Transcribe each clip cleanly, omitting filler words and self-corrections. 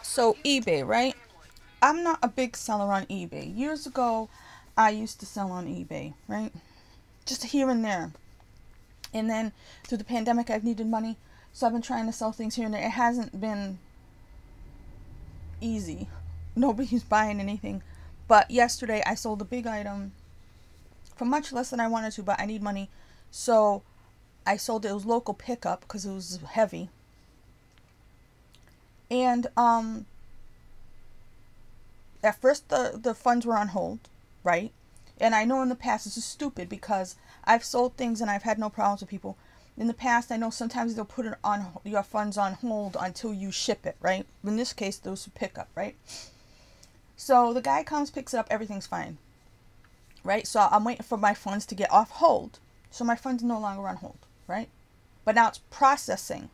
So eBay, right? I'm not a big seller on eBay. Years ago, I used to sell on eBay, right? Just here and there. And then through the pandemic, I've needed money. So I've been trying to sell things here and there. It hasn't been easy. Nobody's buying anything. But yesterday, I sold a big item for much less than I wanted to, but I need money. So I sold it. It was local pickup because it was heavy. And at first the funds were on hold, right? And I know in the past this is stupid because I've sold things and I've had no problems with people. In the past, I know sometimes they'll put it on your funds on hold until you ship it, right? In this case, there was a pickup, right? So the guy comes, picks it up, everything's fine, right? So I'm waiting for my funds to get off hold. So my funds are no longer on hold, right? But now it's processing.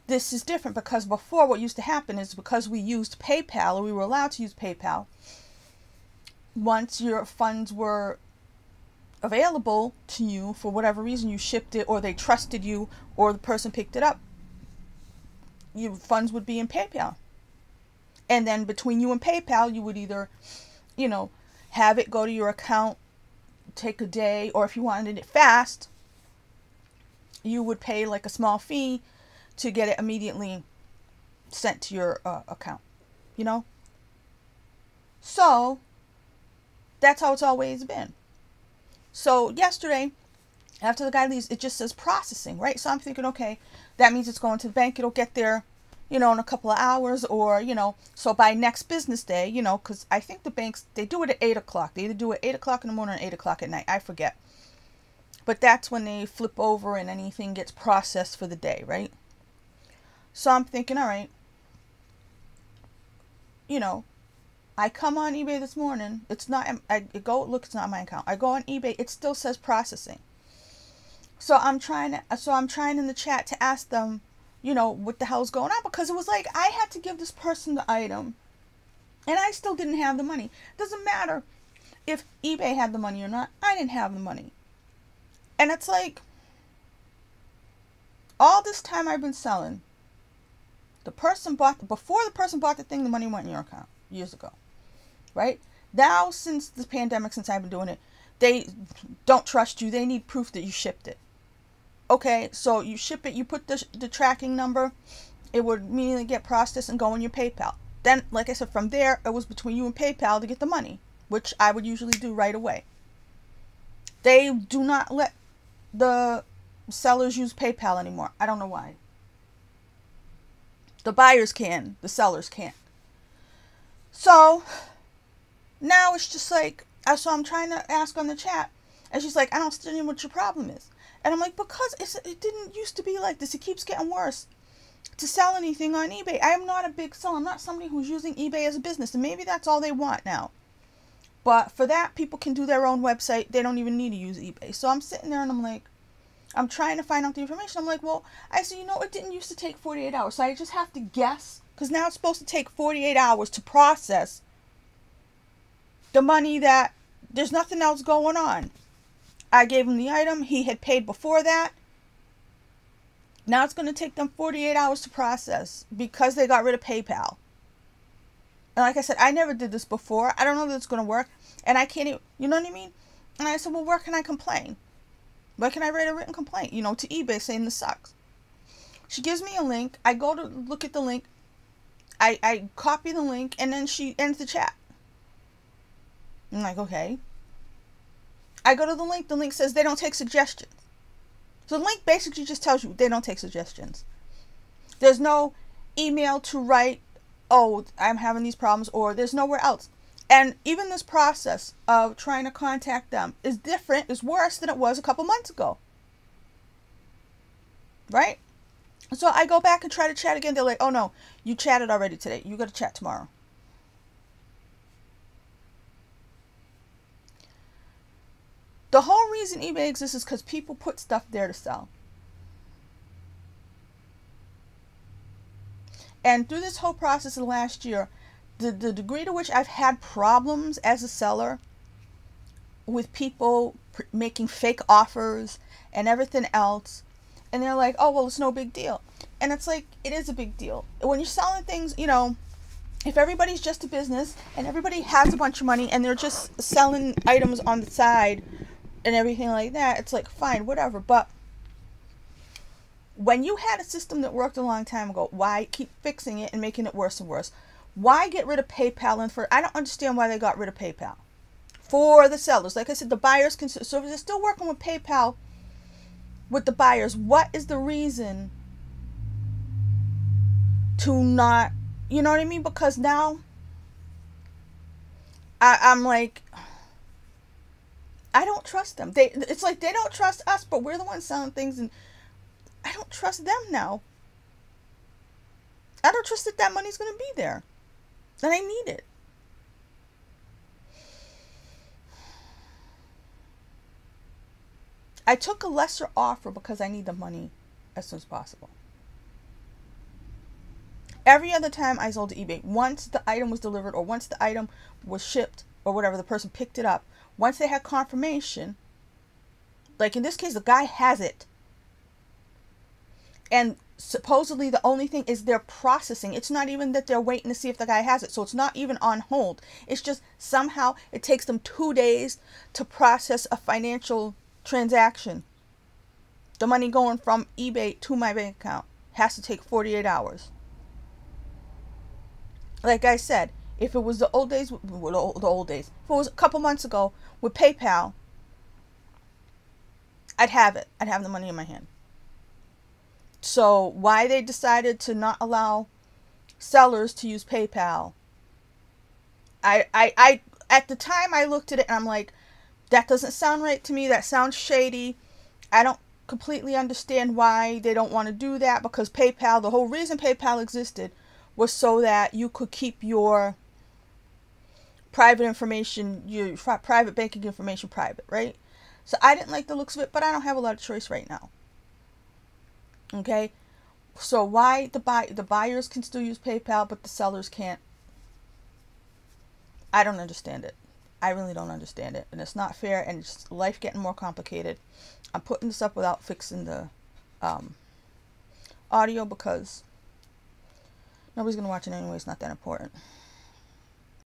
This is different because before what used to happen is because we used PayPal, or we were allowed to use PayPal, once your funds were available to you for whatever reason, you shipped it or they trusted you or the person picked it up, your funds would be in PayPal. And then between you and PayPal, you would either, have it go to your account, take a day, or if you wanted it fast, you would pay like a small fee to get it immediately sent to your account, So that's how it's always been. So yesterday, after the guy leaves, it just says processing, right? So I'm thinking, okay, that means it's going to the bank. It'll get there, in a couple of hours or, so by next business day, because I think the banks, they do it at 8 o'clock. They either do it at 8 o'clock in the morning or 8 o'clock at night. I forget. But that's when they flip over and anything gets processed for the day, right? So I'm thinking, all right, I come on eBay this morning. It's not, it's not my account. I go on eBay. It still says processing. So I'm trying in the chat to ask them, what the hell's going on? Because it was like, I had to give this person the item and I still didn't have the money. Doesn't matter if eBay had the money or not. I didn't have the money. And it's like, all this time I've been selling, before the person bought the thing, the money went in your account years ago, right? Now, since the pandemic, since I've been doing it, they don't trust you. They need proof that you shipped it. Okay, so you ship it, you put the tracking number, it would immediately get processed and go in your PayPal. Then, like I said, from there, it was between you and PayPal to get the money, which I would usually do right away. They do not let the sellers use PayPal anymore. I don't know why. The buyers can, the sellers can't. So now it's just like, so I'm trying to ask on the chat, and she's like, I don't understand what your problem is. And I'm like, because it didn't used to be like this. It keeps getting worse to sell anything on eBay. I am not a big seller. I'm not somebody who's using eBay as a business, and maybe that's all they want now. But for that, people can do their own website. They don't even need to use eBay. So I'm sitting there and I'm like, I'm trying to find out the information. I'm like, well, I said, it didn't used to take 48 hours. So I just have to guess, because now it's supposed to take 48 hours to process the money that there's nothing else going on. I gave him the item. He had paid before that. Now it's going to take them 48 hours to process because they got rid of PayPal. And like I said, I never did this before. I don't know that it's going to work. And I can't even, you know what I mean? And I said, well, where can I complain? Where can I write a written complaint, to eBay saying this sucks? She gives me a link. I go to look at the link. I copy the link, and then she ends the chat. I'm like, okay. I go to the link. The link says they don't take suggestions. So the link basically just tells you they don't take suggestions. There's no email to write, oh, I'm having these problems, or there's nowhere else. And even this process of trying to contact them is different, is worse than it was a couple months ago. Right? So I go back and try to chat again. They're like, oh no, you chatted already today. You got to chat tomorrow. The whole reason eBay exists is because people put stuff there to sell. And through this whole process of the last year, the degree to which I've had problems as a seller with people making fake offers and everything else, and they're like, oh, well, it's no big deal. And it's like, it is a big deal. When you're selling things, you know, if everybody's just a business and everybody has a bunch of money and they're just selling items on the side and everything like that, it's like, fine, whatever. But when you had a system that worked a long time ago, why keep fixing it and making it worse and worse? Why get rid of PayPal? And I don't understand why they got rid of PayPal for the sellers. Like I said, the buyers can, so if they're still working with PayPal with the buyers, what is the reason to not, you know what I mean? Because now I'm like, I don't trust them. It's like they don't trust us, but we're the ones selling things, and I don't trust them now. I don't trust that money's going to be there, and I need it. I took a lesser offer because I need the money as soon as possible. Every other time I sold to eBay, once the item was delivered or once the item was shipped or whatever, the person picked it up, once they had confirmation, like in this case, the guy has it. And supposedly the only thing is they're processing. It's not even that they're waiting to see if the guy has it. So it's not even on hold. It's just somehow it takes them 2 days to process a financial transaction. The money going from eBay to my bank account has to take 48 hours. Like I said, if it was the old days, if it was a couple months ago with PayPal, I'd have it. I'd have the money in my hand. So why they decided to not allow sellers to use PayPal, I at the time I looked at it and I'm like, that doesn't sound right to me. That sounds shady. I don't completely understand why they don't want to do that, because PayPal, the whole reason PayPal existed was so that you could keep your private information, your private banking information private, right? So I didn't like the looks of it, but I don't have a lot of choice right now. Okay? So why the buyers can still use PayPal, but the sellers can't? I don't understand it. I really don't understand it. And it's not fair, and it's just life getting more complicated. I'm putting this up without fixing the audio because nobody's going to watch it anyway. It's not that important.